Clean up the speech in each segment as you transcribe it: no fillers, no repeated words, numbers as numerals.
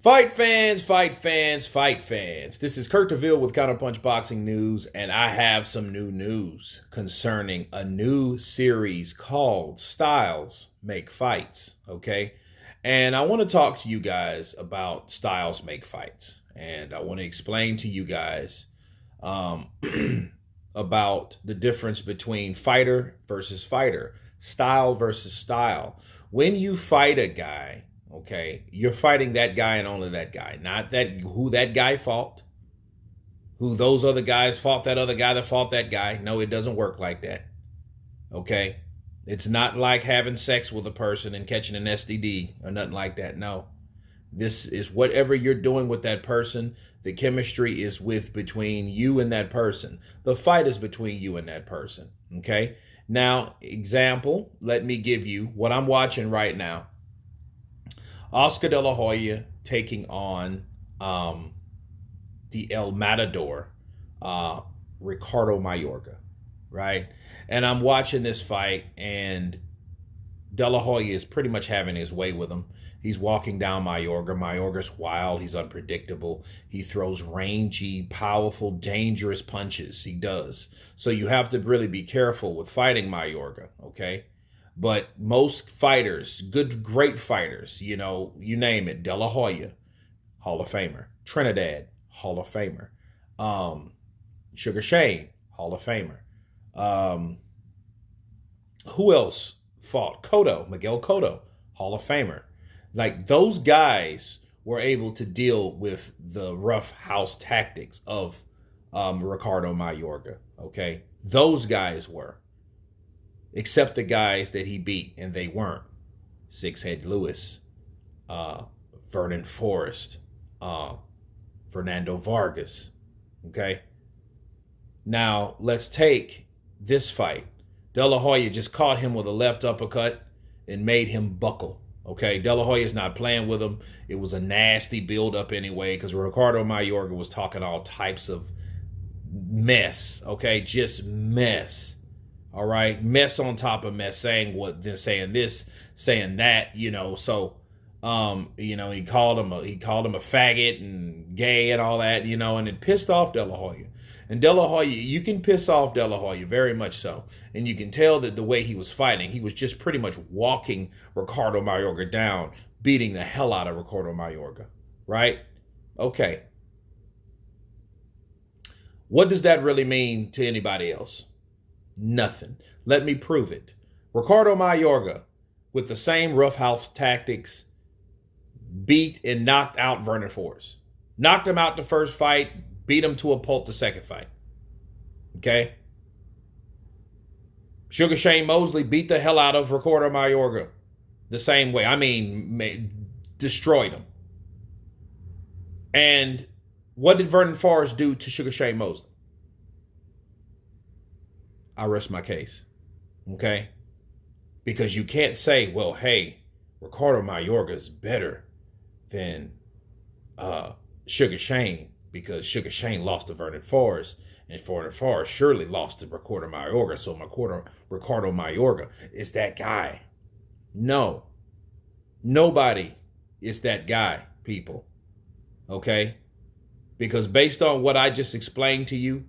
Fight fans, fight fans, fight fans. This is Kurt DeVille with Counterpunch Boxing News, and I have some new news concerning a new series called Styles Make Fights, okay? And I want to talk to you guys about Styles Make Fights, and I want to explain to you guys about the difference between fighter versus fighter, style versus style. When you fight a guy, okay, you're fighting that guy and only that guy, not who that guy fought, who those other guys fought that other guy that fought that guy. No, it doesn't work like that. Okay, it's not like having sex with a person and catching an STD or nothing like that. No, this is whatever you're doing with that person. The chemistry is between you and that person. The fight is between you and that person. Okay, now example, let me give you what I'm watching right now. Oscar Delahoya taking on the El Matador, Ricardo Mayorga, right? And I'm watching this fight, and Delahoya is pretty much having his way with him. He's walking down Mayorga. Mayorga's wild. He's unpredictable. He throws rangy, powerful, dangerous punches. He does. So you have to really be careful with fighting Mayorga, okay? But most fighters, great fighters, you know, you name it, Delahoya, Hall of Famer. Trinidad, Hall of Famer. Sugar Shane, Hall of Famer. Who else fought? Miguel Cotto, Hall of Famer. Like, those guys were able to deal with the rough house tactics of Ricardo Mayorga, okay? Those guys were. Except the guys that he beat, and they weren't. Six-Head Lewis, Vernon Forrest, Fernando Vargas, okay? Now, let's take this fight. Delahoya just caught him with a left uppercut and made him buckle, okay? Delahoya is not playing with him. It was a nasty build-up anyway, because Ricardo Mayorga was talking all types of mess, okay? Just mess. All right, mess on top of mess, saying what, then saying this, saying that, you know. So, you know, he called him a faggot and gay and all that, you know, and it pissed off Delahoya. And Delahoya, you can piss off Delahoya very much so, and you can tell that the way he was fighting, he was just pretty much walking Ricardo Mayorga down, beating the hell out of Ricardo Mayorga, right? Okay. What does that really mean to anybody else? Nothing. Let me prove it. Ricardo Mayorga, with the same roughhouse tactics, beat and knocked out Vernon Forrest. Knocked him out the first fight, beat him to a pulp the second fight. Okay? Sugar Shane Mosley beat the hell out of Ricardo Mayorga the same way. I mean, destroyed him. And what did Vernon Forrest do to Sugar Shane Mosley? I rest my case, okay? Because you can't say, well, hey, Ricardo Mayorga is better than Sugar Shane because Sugar Shane lost to Vernon Forrest, and Vernon Forrest surely lost to Ricardo Mayorga, so Ricardo Mayorga is that guy. No. Nobody is that guy, people, okay? Because based on what I just explained to you,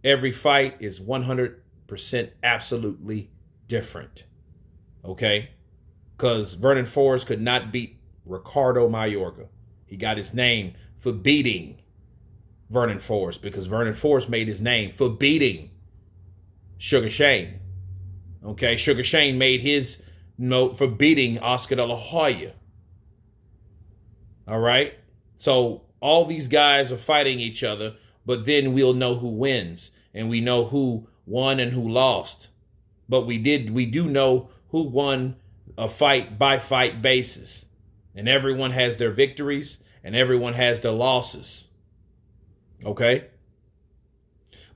every fight is 100% absolutely different, okay? Because Vernon Forrest could not beat Ricardo Mayorga. He got his name for beating Vernon Forrest because Vernon Forrest made his name for beating Sugar Shane, okay? Sugar Shane made his note for beating Oscar De La Hoya, all right? So all these guys are fighting each other, but then we'll know who wins, and we know who won and who lost. But we do know who won a fight by fight basis. And everyone has their victories and everyone has their losses. Okay?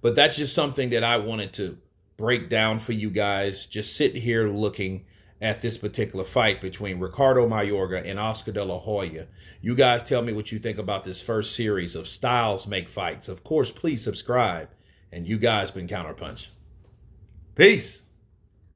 But that's just something that I wanted to break down for you guys. Just sitting here looking at this particular fight between Ricardo Mayorga and Oscar De La Hoya. You guys tell me what you think about this first series of Styles Make Fights. Of course, please subscribe. And you guys been Counterpunch. Peace.